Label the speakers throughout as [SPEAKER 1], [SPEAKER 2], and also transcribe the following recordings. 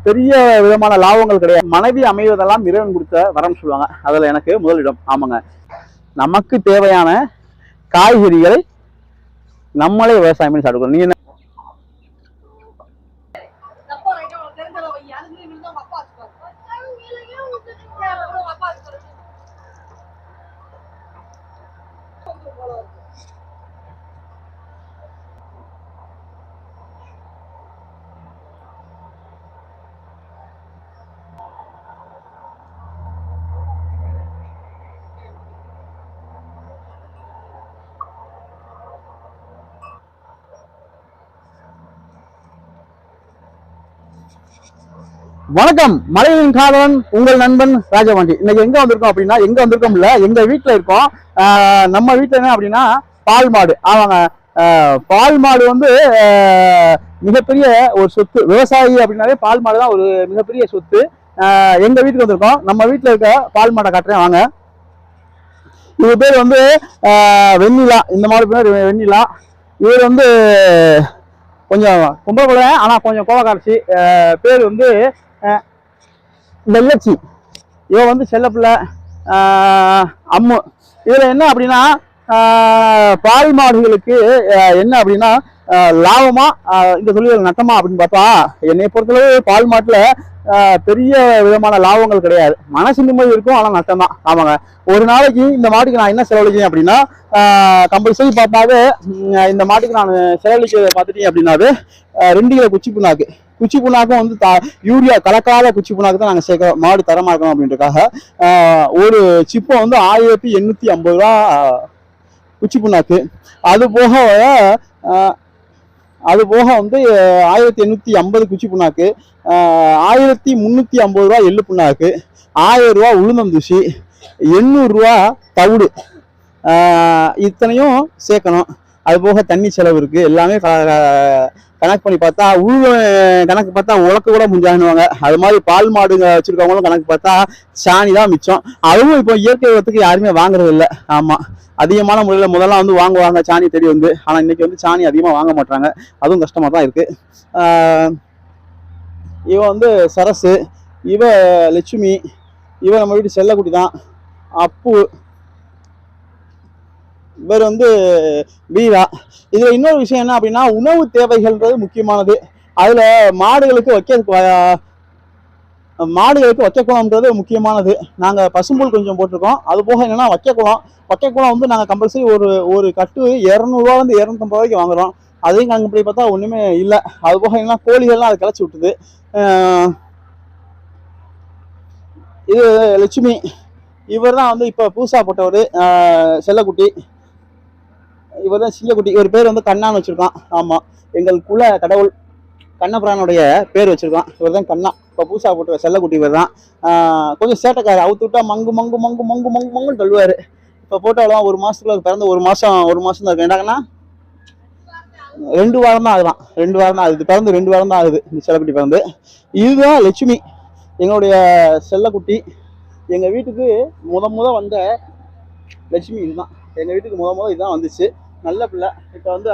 [SPEAKER 1] பெரிய விதமான லாபங்கள் கிடையாது. மனைவி அமைவதெல்லாம் இறைவன் கொடுத்த வரம்னு சொல்லுவாங்க. அதில் எனக்கு முதலிடம். ஆமாங்க, நமக்கு தேவையான காய்கறிகளை நம்மளே விவசாயம் பண்ணி சாப்பிடுவோம். நீ என்ன வணக்கம், மலையின் காதலன் உங்கள் நண்பன் ராஜபாண்டி. இன்னைக்கு எங்க வந்திருக்கோம் அப்படின்னா, எங்க வந்திருக்கோம் இல்ல, எங்க வீட்டுல இருக்கோம். நம்ம வீட்டுல என்ன அப்படின்னா பால் மாடு. அவங்க பால் மாடு வந்து மிகப்பெரிய ஒரு சொத்து. விவசாயி அப்படின்னாலே பால் மாடு தான் ஒரு மிகப்பெரிய சொத்து. எங்க வீட்டுக்கு வந்திருக்கோம். நம்ம வீட்டுல இருக்க பால் மாடை காட்டுறேன் வாங்க. இவர் பேர் வந்து வெண்ணிலா. இந்த மாடு பேர் வெண்ணிலா. இவர் வந்து கொஞ்சம் கும்பகுல, ஆனா கொஞ்சம் கோவக்காரச்சி. பேர் வந்து வெள்ளச்சி. இவன் வந்து செல்லப்பிள்ளை அம்மு. இதுல என்ன அப்படின்னா, பால் மாடுகளுக்கு என்ன அப்படின்னா லாபமா இந்த தொழில் நட்டமா அப்படின்னு பார்த்தா, என்னை பொறுத்தளவு பால் மாட்டுல பெரிய விதமான லாபங்கள் கிடையாது. மனசு நிம்மதி இருக்கும், ஆனா நட்டம் தான். ஆமாங்க, ஒரு நாளைக்கு இந்த மாட்டுக்கு நான் என்ன செலவழிக்கிறேன் அப்படின்னா, கம்பல்சரி பார்த்தாவே இந்த மாட்டுக்கு நான் செலவழிக்க பார்த்துட்டேன் அப்படின்னாவே 2 கிலோ குச்சி புண்ணாக்கு. குச்சி புண்ணாக்கும் வந்து யூரியா கலக்காத குச்சி புண்ணாக்கு தான் நாங்கள் சேர்க்கிறோம், மாடு தரமா இருக்கணும் அப்படின்றதுக்காக. ஒரு சிப்பம் வந்து 1850 ரூபா குச்சி புண்ணாக்கு. அது போக வந்து 1850 குச்சி புண்ணாக்கு, 1350 ரூபா எள்ளு புண்ணாக்கு, 1000 ரூபா உளுந்தந்தூசி, 800 ரூபா தவிடு. இத்தனையும் சேர்க்கணும். அது போக தண்ணி செலவு இருக்கு. எல்லாமே கணக்கு பண்ணி பார்த்தா, கணக்கு பார்த்தா உலக்க கூட முடிஞ்சானுவாங்க. அது மாதிரி பால் மாடுங்க வச்சிருக்கவங்களும் கணக்கு பார்த்தா சாணி தான் மிச்சம். அதுவும் இப்போ இயற்கை உரத்துக்கு யாருமே வாங்குறது இல்லை. ஆமா, அதிகமான முறையில் முதல்ல வந்து வாங்குவாங்க சாணி தேடி வந்து. ஆனா இன்னைக்கு வந்து சாணி அதிகமா வாங்க மாட்டாங்க. அதுவும் கஷ்டமா தான் இருக்கு. இவ வந்து சரசு, இவ லட்சுமி, இவ நம்ம வீட்டு செல்லக்குட்டி தான் அப்பு, இவர் வந்து வீரா. இதுல இன்னொரு விஷயம் என்ன அப்படின்னா, உணவு தேவைகள்ன்றது முக்கியமானது. அதுல மாடுகளுக்கு வைக்கக்குளம்ன்றது முக்கியமானது. நாங்க பசும்புல் கொஞ்சம் போட்டிருக்கோம். அது போக என்னன்னா வைக்கக்குளம் வந்து நாங்க கம்பல்சரி ஒரு கட்டு 200 ரூபாயிலிருந்து 250 ரூபாய்க்கு வாங்குறோம். அதையும் நாங்கள் இப்படி பார்த்தா ஒண்ணுமே இல்லை. அது போக என்னன்னா கோழிகள்லாம் அதை கிளச்சி விட்டுது. இது லட்சுமி. இவர் தான் வந்து இப்ப பூசா போட்டவர், செல்லக்குட்டி. இவர் தான் சிங்கக்குட்டி. இவர் பேர் வந்து கண்ணான்னு வச்சிருக்கான். ஆமா, எங்கள் குல கடவுள் கண்ணபிரானுடைய பேர் வச்சிருக்கான். இவர் தான் கண்ணா. இப்போ பூசா போட்ட செல்லக்குட்டி இவர் தான். கொஞ்சம் சேட்டைக்காரு. அவுத்து விட்டா மங்கு மங்கு மங்கு மங்கு மங்கு மங்குன்னு தள்ளுவாரு. இப்போ போட்டாலும் 1 மாசத்துக்குள்ள பிறந்து 1 மாசம் தான் இருக்கு. என்னங்கன்னா 2 வாரம் தான் ஆகுதான். 2 வாரம் தான் ஆகுது. பிறந்து 2 வாரம் தான் ஆகுது இந்த செல்லக்குட்டி பிறந்து. இதுதான் லட்சுமி, எங்களுடைய செல்லக்குட்டி. எங்க வீட்டுக்கு முத வந்த லட்சுமி இதுதான். எங்க வீட்டுக்கு முத இதுதான் வந்துச்சு. நல்ல பிள்ளை. இப்போ வந்து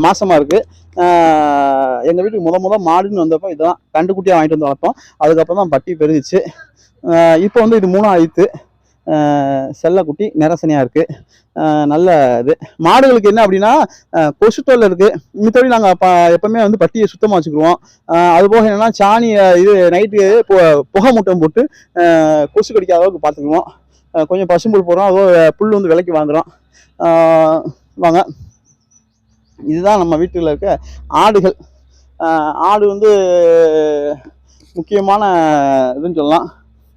[SPEAKER 1] மாசமா இருக்கு. எங்க வீட்டுக்கு முத மாடுன்னு வந்தப்போ இதுதான் கண்டுக்குட்டியா வாங்கிட்டு வந்து வளர்த்தோம். அதுக்கப்புறம் தான் பட்டி பெருகுச்சு. இப்போ வந்து இது 3ஆயிடுத்து. செல்லக்குட்டி நிறசனையா இருக்கு. நல்ல இது. மாடுகளுக்கு என்ன அப்படின்னா கொசு தொல்லை இருக்கு. மித்தபடி நாங்க எப்பவுமே வந்து பட்டியை சுத்தமா வச்சுக்கிடுவோம். அது போக என்னன்னா சாணி இது நைட்டு புகை மூட்டம் போட்டு கொசு கடிக்காத அளவுக்கு பார்த்துக்குவோம். கொஞ்சம் பசும்புல் போடுறோம். அதோ புல் வந்து விலைக்கு வாங்குறோம். வாங்க, இதுதான் நம்ம வீட்டில் இருக்க ஆடுகள். ஆடு வந்து முக்கியமான இதுன்னு சொல்லலாம்.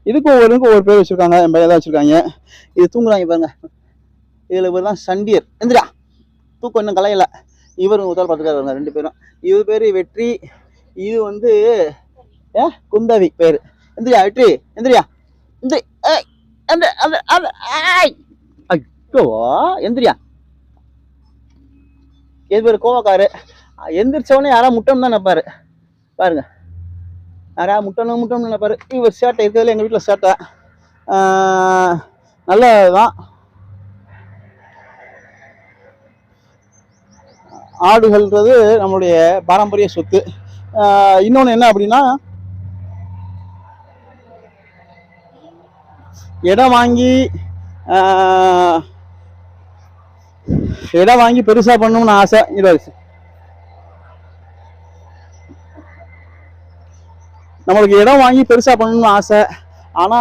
[SPEAKER 1] இதுக்கும் ஒவ்வொரு பேர் வச்சிருக்காங்க. என் பையன் தான் வச்சிருக்காங்க. இது தூங்குறாங்க பாருங்க. இதுல இவர் தான் சண்டியர். எந்திரா, தூக்கம் இன்னும் கலையில. இவரும் உதல் பார்த்துக்காரு 2 பேரும். இது பேரு வெற்றி. இது வந்து குந்தவி பேரு. எந்திரியா வெற்றி, எந்திரியா. எந்திரியா. இது பேரு கோவக்காரு. எந்திரிச்சவனே யாரா முட்டம் தான் நினைப்பாரு. பாருங்க, யாரா முட்டம்னு நினைப்பாரு. இவர் சேட்டை இருக்கிறதுல எங்க வீட்டுல சேட்டை நல்லதான். ஆடுகள்ன்றது நம்மளுடைய பாரம்பரிய சொத்து. இன்னொன்று என்ன அப்படின்னா, இடம் வாங்கி இடம் வாங்கி பெருசா பண்ணணும்னு ஆசை. நம்மளுக்கு இடம் வாங்கி பெருசா பண்ணணும்னு ஆசை. ஆனா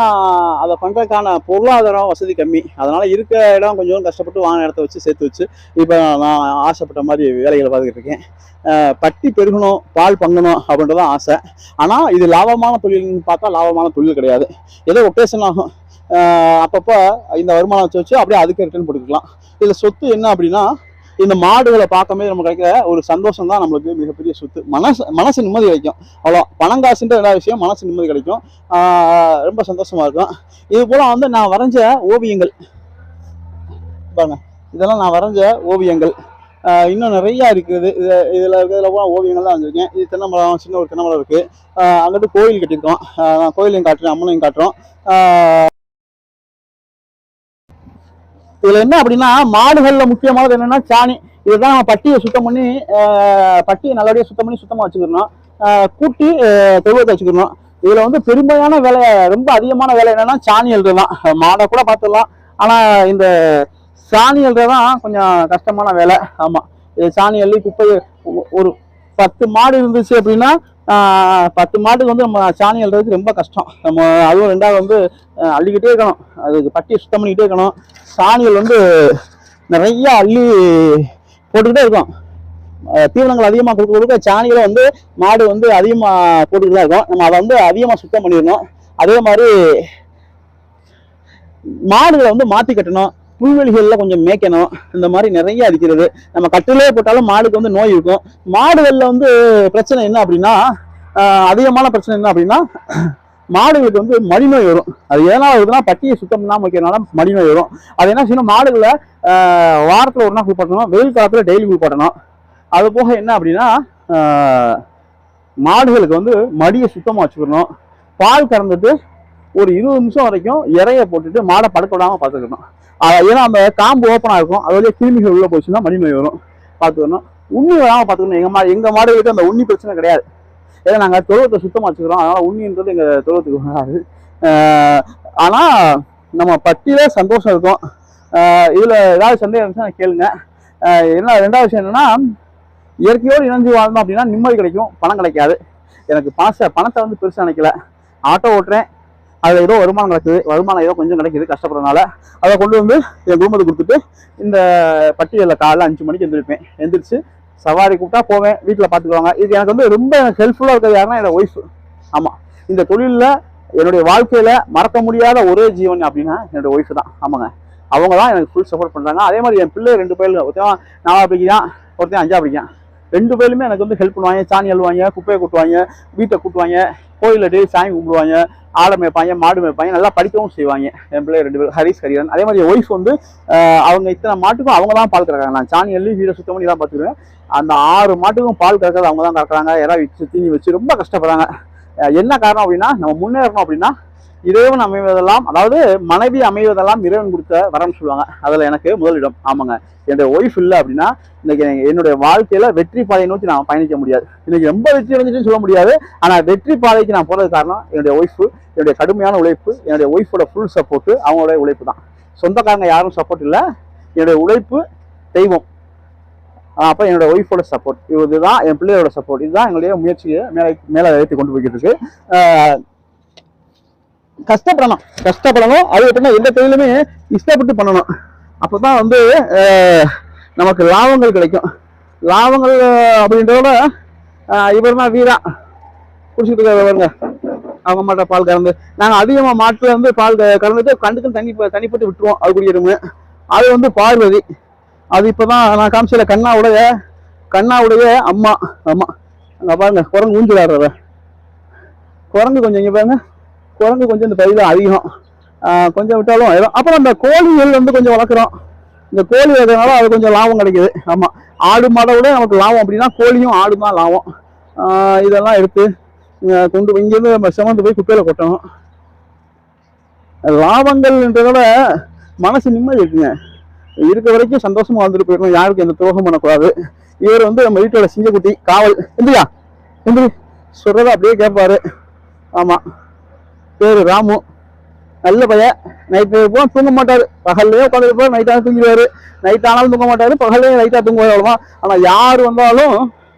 [SPEAKER 1] அதை பண்றதுக்கான பொருளாதாரம் வசதி கம்மி. அதனால இருக்க இடம் கொஞ்சம் கஷ்டப்பட்டு வாங்கின இடத்த வச்சு சேர்த்து வச்சு இப்ப நான் ஆசைப்பட்ட மாதிரி வேலைகளை பார்த்துக்கிட்டு இருக்கேன். பட்டி பெருகணும், பால் பங்கணும் அப்படின்றதான் ஆசை. ஆனா இது லாபமான தொழில்னு பார்த்தா லாபமான தொழில் கிடையாது. ஏதோ ஒகேஷன் ஆகும், அப்பப்போ இந்த வருமானம் வச்சு அப்படியே அதுக்கு ரிட்டர்ன் போட்டுக்கலாம். இதுல சொத்து என்ன அப்படின்னா, இந்த மாடுகளை பார்க்கும்போது நம்ம கிடைக்கிற ஒரு சந்தோஷம் தான் நம்மளுக்கு மிகப்பெரிய சொத்து. மனசு நிம்மதி கிடைக்கும். அவ்வளோ பணம் காசுன்ற எல்லா விஷயம், மனசு நிம்மதி கிடைக்கும். ரொம்ப சந்தோஷமா இருக்கும். இது போல வந்து நான் வரைஞ்ச ஓவியங்கள் பாருங்க, இதெல்லாம் நான் வரைஞ்ச ஓவியங்கள். இன்னும் நிறைய இருக்குது. இதுல போல ஓவியங்கள் தான் வந்திருக்கேன். இது தென்னமரம், சின்ன ஒரு தென்னமரம் இருக்கு. அங்கிட்டு கோயில் கட்டியிருக்கோம். கோயிலையும் காட்டுறேன், அம்மனையும் காட்டுறோம். இதுல என்ன அப்படின்னா, மாடுகள்ல முக்கியமானது என்னன்னா சாணி. இதுதான் பட்டியை சுத்தம் பண்ணி, பட்டியை நல்லபடியா சுத்தம் பண்ணி சுத்தமா வச்சுக்கணும். கூட்டி தொழுவத்தை வச்சுக்கணும். இதுல வந்து பெருமையான வேலை, ரொம்ப அதிகமான வேலை என்னன்னா சாணி எழுதுதான். மாடை கூட பார்த்துடலாம், ஆனா இந்த சாணி எழுதுதான் கொஞ்சம் கஷ்டமான வேலை. ஆமா, இது சாணி அள்ளி குப்பை ஒரு 10 மாடு இருந்துச்சு அப்படின்னா 10 மாட்டுக்கு வந்து நம்ம சாணி அள்ளுறதுக்கு ரொம்ப கஷ்டம். நம்ம அதுவும் ரெண்டாவது வந்து அள்ளிக்கிட்டே இருக்கணும், அதுக்கு பட்டியை சுத்தம் பண்ணிக்கிட்டே இருக்கணும். சாணிகள் வந்து நிறைய அள்ளி போட்டுக்கிட்டே இருக்கும். தீவனங்கள் அதிகமாக கொடுக்க கொடுக்க சாணிகளை வந்து மாடு வந்து அதிகமாக போட்டுக்கிட்டு தான் இருக்கும். நம்ம அதை வந்து அதிகமாக சுத்தம் பண்ணிடணும். அதே மாதிரி மாடுகளை வந்து மாற்றி கட்டணும், புல்வெளிகளில் கொஞ்சம் மேய்க்கணும். இந்த மாதிரி நிறைய இருக்கிறது. நம்ம கட்டிலே போட்டாலும் மாடுக்கு வந்து நோய் இருக்கும். மாடுகளில் வந்து பிரச்சனை என்ன அப்படின்னா, அதிகமான பிரச்சனை என்ன அப்படின்னா, மாடுகளுக்கு வந்து மடிநோய் வரும். அது எதனால வருதுன்னா, பட்டியை சுத்தம் பண்ணாமல் வைக்கிறதுனால மடிநோய் வரும். அது என்ன செய்யணும், மாடுகளை வாரத்தில் ஒரு நாள் குளிப்பாட்டணும், வெயில் காலத்தில் டெய்லி குளிப்பாட்டணும். அது போக என்ன அப்படின்னா, மாடுகளுக்கு வந்து மடியை சுத்தமாக வச்சுக்கணும். பால் கறந்துட்டு ஒரு 20 நிமிஷம் வரைக்கும் இறைய போட்டுட்டு மாடை படுக்க விடாமல் பார்த்துக்கணும். ஏன்னா அந்த காம்பு ஓப்பனாக இருக்கும், அதோடய கிருமிகள் உள்ள போச்சுன்னா மடி நோய் வரும், பார்த்துக்கணும். உண்ணி வராமல் பார்த்துக்கணும். எங்க மாடுகளுக்கு அந்த உண்ணி பிரச்சனை கிடையாது. ஏன்னா நாங்கள் தொழுவத்தை சுத்தமாக வச்சுக்கிறோம், அதனால உண்ணின்றது எங்கள் தொழுவத்துக்கு வராது. ஆனால் நம்ம பட்டியில சந்தோஷம் இருக்கும். இதில் ஏதாவது சந்தேகம் இருந்துச்சுன்னா கேளுங்க. என்ன ரெண்டாவது விஷயம் என்னன்னா, இயற்கையோடு இணைஞ்சு வாழணும் அப்படின்னா நிம்மதி கிடைக்கும், பணம் கிடைக்காது. எனக்கு பணத்தை வந்து பெருசாக நினைக்கல. ஆட்டோ ஓட்டுறேன், அதில் ஏதோ வருமானம் கிடைக்குது, வருமானம் ஏதோ கொஞ்சம் கிடைக்குது கஷ்டப்படுறதுனால. அதை கொண்டு வந்து என் குடும்பத்தை கொடுத்துட்டு இந்த பட்டியலில் காலைல 5 மணிக்கு எந்திரிச்சு சவாரி கூப்பிட்டா போவேன், வீட்டில் பார்த்துக்குவாங்க. இது எனக்கு வந்து ரொம்ப ஹெல்ப்ஃபுல்லாக இருக்கிறது யாருன்னா என்னோட ஒய்ஃப். ஆமாம், இந்த தொழிலில் என்னுடைய வாழ்க்கையில் மறக்க முடியாத ஒரே ஜீவன் அப்படின்னா என்னோட ஒய்ஃப் தான். ஆமாங்க, அவங்க தான் எனக்கு ஃபுல் சப்போர்ட் பண்ணுறாங்க. அதே மாதிரி என் பிள்ளை 2 பேர், ஒருத்தன் 4 படிக்கிறான், ஒருத்தன் 5 படிக்கான். 2 பேருமே எனக்கு வந்து ஹெல்ப் பண்ணுவாங்க. சாணி அழுவாங்க, குப்பையை கூட்டுவாங்க, வீட்டை கூட்டுவாங்க, கோயிலில் டெய்லி சாமி கும்பிடுவாங்க, ஆடை மேய்ப்பாங்க, மாடு மேய்ப்பாங்க, நல்லா படிக்கவும் செய்வாங்க. என் பிள்ளை 2 பேர், ஹரிஷ் ஹரிஹரன். அதே மாதிரி ஒய்ஃப் வந்து அவங்க இத்தனை மாட்டுக்கும் அவங்க தான் பால் கறக்காங்க. நான் சாணி அள்ளி வீடை சுத்தம் பண்ணி தான் பார்த்துக்குவேன். அந்த 6 மாட்டுக்கும் பால் கறக்கிறது அவங்க தான் கறக்குறாங்க. யாராவது வச்சு தீனி வச்சு ரொம்ப கஷ்டப்படுறாங்க. என்ன காரணம் அப்படின்னா, நம்ம முன்னேறணும் அப்படின்னா இறைவன் அமைவதெல்லாம், அதாவது மனைவி அமைவதெல்லாம் இறைவன் கொடுத்த வரம்னு சொல்லுவாங்க. அதில் எனக்கு முதலிடம். ஆமாங்க, என்னுடைய ஒய்ஃப் இல்லை அப்படின்னா இன்னைக்கு என்னுடைய வாழ்க்கையில வெற்றி பாதையை நோக்கி நான் பயணிக்க முடியாது. இன்னைக்கு ரொம்ப வெற்றி அடைஞ்சிட்டுன்னு சொல்ல முடியாது, ஆனால் வெற்றி பாதைக்கு நான் போறது காரணம் என்னுடைய ஒய்ஃபு, என்னுடைய கடுமையான உழைப்பு, என்னுடைய ஒய்ஃபோட ஃபுல் சப்போர்ட்டு, அவங்களுடைய உழைப்பு தான். சொந்தக்காரங்க யாரும் சப்போர்ட் இல்லை, என்னுடைய உழைப்பு தெய்வம். அப்போ என்னோட ஒய்ஃபோட சப்போர்ட், இதுதான் என் பிள்ளையோட சப்போர்ட், இதுதான் எங்களுடைய முயற்சியை மேலே ஏற்றி கொண்டு போய்கிட்டு இருக்கு. கஷ்டப்படணும். அது எப்படின்னா எந்த தொழிலுமே இஷ்டப்பட்டு பண்ணணும். அப்பதான் வந்து நமக்கு லாபங்கள் கிடைக்கும். லாபங்கள் அப்படின்றத இவர் தான் வீரா குடிச்சிட்டு இருக்காருங்க. அவங்க மாட்டை பால் கறந்து, நாங்கள் அதிகமாக மாட்டில் வந்து பால் கறந்துட்டு கண்டுக்கு தனிப்பட்டு விட்டுருவோம். அது குடிக்கிறோம்னு. அது வந்து பார்வதி, அது இப்போதான் நான் காமிச்சல கண்ணாவுடைய அம்மா. அம்மா அங்கே பாருங்க, குரங்கு ஊஞ்சிடாடுறத குரங்கு கொஞ்சம் இங்கே பாருங்க, குரங்கு கொஞ்சம் இந்த பயில அதிகம், கொஞ்சம் விட்டாலும் ஆயிடும். அப்புறம் அந்த கோழிகள் வந்து கொஞ்சம் வளர்க்குறோம். இந்த கோழி வளர்க்கறதுனால அது கொஞ்சம் லாபம் கிடைக்குது. ஆமாம், ஆடு மாடை விட நமக்கு லாபம் அப்படின்னா கோழியும் ஆடு தான் லாபம். இதெல்லாம் எடுத்து கொண்டு இங்கேருந்து நம்ம சுமந்து போய் குப்பையில் கொட்டணும். லாபங்கள்ன்றதோட மனசு நிம்மதி இருக்குங்க. இருக்க வரைக்கும் சந்தோஷமா வந்துட்டு போயிடணும், யாருக்கும் எந்த துரோகம் பண்ணக்கூடாது. இவர் வந்து நம்ம வீட்டோட சிங்கக்குட்டி காவல். எந்திரியா எந்திரி சொல்றத அப்படியே கேட்பாரு. ஆமாம், பேரு ராமு. நல்ல பையன். நைட்டு போக தூங்க மாட்டாரு, பகல்லையே உட்காந்துருப்பாரு, நைட்டாக தூங்கிடுவாரு. நைட் ஆனாலும் தூங்க மாட்டாரு, பகல்லையே லைட்டாக தூங்குவாரு. அவ்வளோதான். ஆனால் யார் வந்தாலும்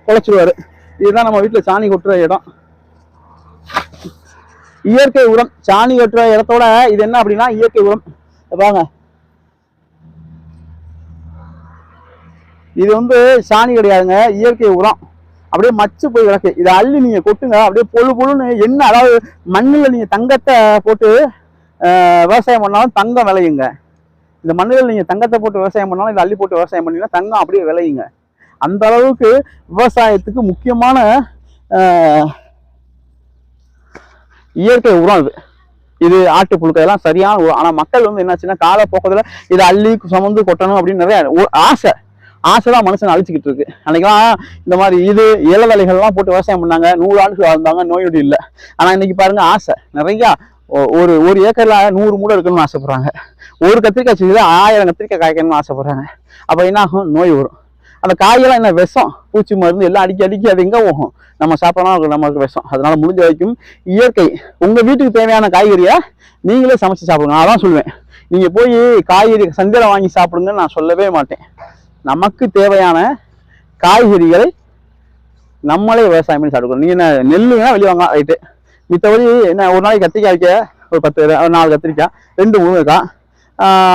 [SPEAKER 1] குலைச்சிடுவாரு. இதுதான் நம்ம வீட்டில் சாணி கொட்டுற இடம். இயற்கை உரம். சாணி கொட்டுற இடத்தோட இது என்ன அப்படின்னா இயற்கை உரம். பாருங்க, இது வந்து சாணி கிடையாதுங்க, இயற்கை உரம். அப்படியே மச்சு போய் கிடக்கு. இதை அள்ளி நீங்க கொட்டுங்க, அப்படியே பொழு பொழுன்னு என்ன, அதாவது மண்ணில் நீங்க தங்கத்தை போட்டு விவசாயம் பண்ணாலும் தங்கம் விளையுங்க. இந்த மண்ணில் நீங்க தங்கத்தை போட்டு விவசாயம் பண்ணாலும் இதை அள்ளி போட்டு விவசாயம் பண்ணீங்கன்னா தங்கம் அப்படியே விளையுங்க. அந்த அளவுக்கு விவசாயத்துக்கு முக்கியமான இயற்கை உரம் இது. இது ஆட்டு புழுக்க எல்லாம் சரியான உரம். ஆனா மக்கள் வந்து என்னாச்சுன்னா காலப்போக்கத்துல இதை அள்ளி சுமந்து கொட்டணும் அப்படின்னு நிறைய ஆசைதான் மனுஷன் அழிச்சுக்கிட்டு இருக்கு. அன்னைக்கெல்லாம் இந்த மாதிரி இது இளவலைகள்லாம் போட்டு விவசாயம் பண்ணாங்க, 100 ஆண்டுகள் வாழ்ந்தாங்க, நோய் நொடி இல்லை. ஆனா இன்னைக்கு பாருங்க, ஆசை நிறையா. ஒரு ஏக்கர்ல 100 மூடை இருக்கணும்னு ஆசைப்படுறாங்க. ஒரு கத்திரிக்காய் செடியில 1000 கத்திரிக்காய் காய்க்கணும்னு ஆசைப்படுறாங்க. அப்ப என்ன ஆகும்? நோய் வரும். அந்த காயெல்லாம் என்ன விஷம், பூச்சி மருந்து எல்லாம் அடிக்கி அது எங்க போகும்? நம்ம சாப்பிடணும், நமக்கு விஷம். அதனால முடிஞ்ச வரைக்கும் இயற்கை, உங்க வீட்டுக்கு தேவையான காய்கறியை நீங்களே சமைச்சு சாப்பிடுங்க. அதான் சொல்லுவேன். நீங்க போய் காய்கறி சந்தையில வாங்கி சாப்பிடுங்கன்னு நான் சொல்லவே மாட்டேன். நமக்கு தேவையான காய்கறிகளை நம்மளே விவசாயம் பண்ணி சாப்பிடுவோம். நீங்க என்ன நெல்லுங்கன்னா வெளியே வாங்க, ரைட்டு. மித்தபடி என்ன, ஒரு நாளைக்கு கத்திரிக்காய்க்க ஒரு 4 கத்திரிக்காய், 2 முருங்கைக்காய்,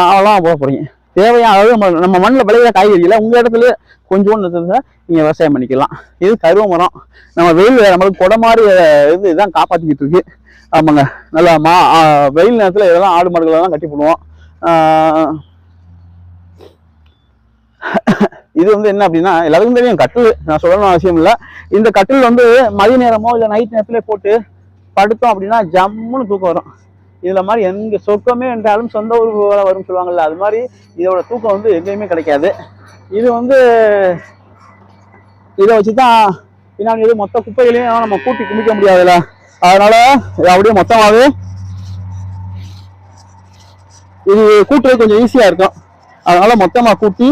[SPEAKER 1] அவ்வளோதான் போட போறீங்க. தேவையான, அதாவது நம்ம மண்ணில் விளையிற காய்கறிகளை உங்க இடத்துல கொஞ்சோண்டு நீங்க விவசாயம் பண்ணிக்கலாம். இது கருவ மரம். நம்ம வெயில் நம்மளுக்கு கொடை மாதிரி இதுதான் காப்பாற்றிக்கிட்டு இருக்கு. ஆமாங்க, நல்லா வெயில் நேரத்தில் இதெல்லாம் ஆடு மாடுகளை தான் கட்டி போடுவோம். இது வந்து என்ன அப்படின்னா எல்லாருக்கும் தெரியும், கட்டில். நான் சொல்லணும் அவசியம் இல்லை. இந்த கட்டில் வந்து மதிய நேரமோ இல்லை நைட் நேரத்திலே போட்டு படுத்தோம் அப்படின்னா ஜம்முன்னு தூக்கம் வரும். இதுல மாதிரி எங்க சொர்க்கமே என்றாலும் சொந்த ஊர் வரும்னு சொல்லுவாங்கல்ல, அது மாதிரி இதோட தூக்கம் வந்து எங்கேயுமே கிடைக்காது. இது வந்து இதை வச்சுதான் பின்னாடி இது மொத்த குப்பைகளையும் நம்ம கூட்டி குமிக்க முடியாதுல்ல. அதனால அப்படியே மொத்தமாவே இது கூட்டுறது கொஞ்சம் ஈஸியா இருக்கும். அதனால மொத்தமா கூட்டி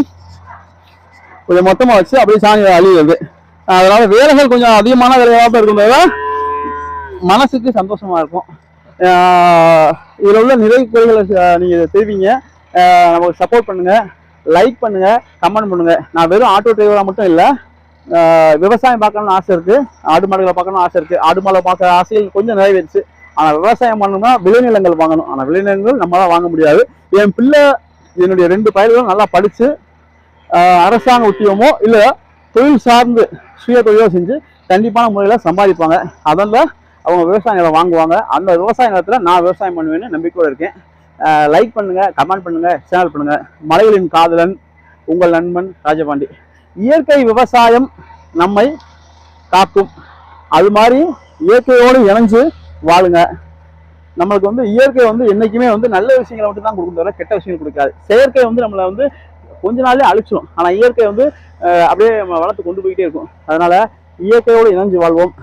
[SPEAKER 1] கொஞ்சம் மொத்தமா வச்சு அப்படியே சாணி அழிவுது. அதனால வேலைகள் கொஞ்சம் அதிகமான வேலையாக இருக்கும்போது மனசுக்கு சந்தோஷமா இருக்கும். இதுல உள்ள நிறை குறைகளை நீங்க தெரிவிங்க, நமக்கு சப்போர்ட் பண்ணுங்க, லைக் பண்ணுங்க, கமெண்ட் பண்ணுங்க. நான் வெறும் ஆட்டோ டிரைவரா மட்டும் இல்லை, விவசாயம் பார்க்கணும்னு ஆசை இருக்கு, ஆடு மாடுகளை பார்க்கணும்னு ஆசை இருக்கு. ஆடு மாடை பார்க்க ஆசைகள் கொஞ்சம் நிறைவேறிச்சு. ஆனால் விவசாயம் பண்ணணும்னா விளைநிலங்கள் வாங்கணும். ஆனால் விளைநிலங்கள் நம்மளால வாங்க முடியாது. என் பிள்ளை, என்னுடைய 2 பயிர்களும் நல்லா படிச்சு அரசாங்க உத்தியோகமோ இல்லை தொழில் சார்ந்து சுய தொழிலோ செஞ்சு கண்டிப்பான முறையில் சம்பாதிப்பாங்க. அதில் அவங்க விவசாய நிலம் வாங்குவாங்க. அந்த விவசாய நிலத்தில் நான் விவசாயம் பண்ணுவேன்னு நம்பிக்கையோடு இருக்கேன். லைக் பண்ணுங்க, கமெண்ட் பண்ணுங்க, ஷேர் பண்ணுங்க. மலைகளின் காதலன் உங்கள் நண்பன் ராஜபாண்டி. இயற்கை விவசாயம் நம்மை காக்கும். அது மாதிரி இயற்கையோடு இணைஞ்சு வாழுங்க. நம்மளுக்கு வந்து இயற்கை வந்து என்னைக்குமே வந்து நல்ல விஷயங்களை மட்டும் தான் கொடுக்கும், தவிர கெட்ட விஷயங்கள் கொடுக்காது. செயற்கை வந்து நம்மளை வந்து கொஞ்ச நாள்லயே அழிச்சிடும். ஆனால் இயற்கை வந்து அப்படியே வளர்த்து கொண்டு போயிட்டே இருக்கும். அதனால இயற்கையோடு இணைஞ்சு வாழ்வோம்.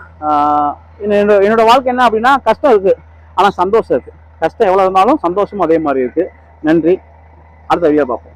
[SPEAKER 1] என்னோட வாழ்க்கை என்ன அப்படின்னா, கஷ்டம் இருக்கு ஆனால் சந்தோஷம் இருக்கு. கஷ்டம் எவ்வளவு இருந்தாலும் சந்தோஷமும் அதே மாதிரி இருக்கு. நன்றி. அடுத்த வீடியோ பார்ப்போம்.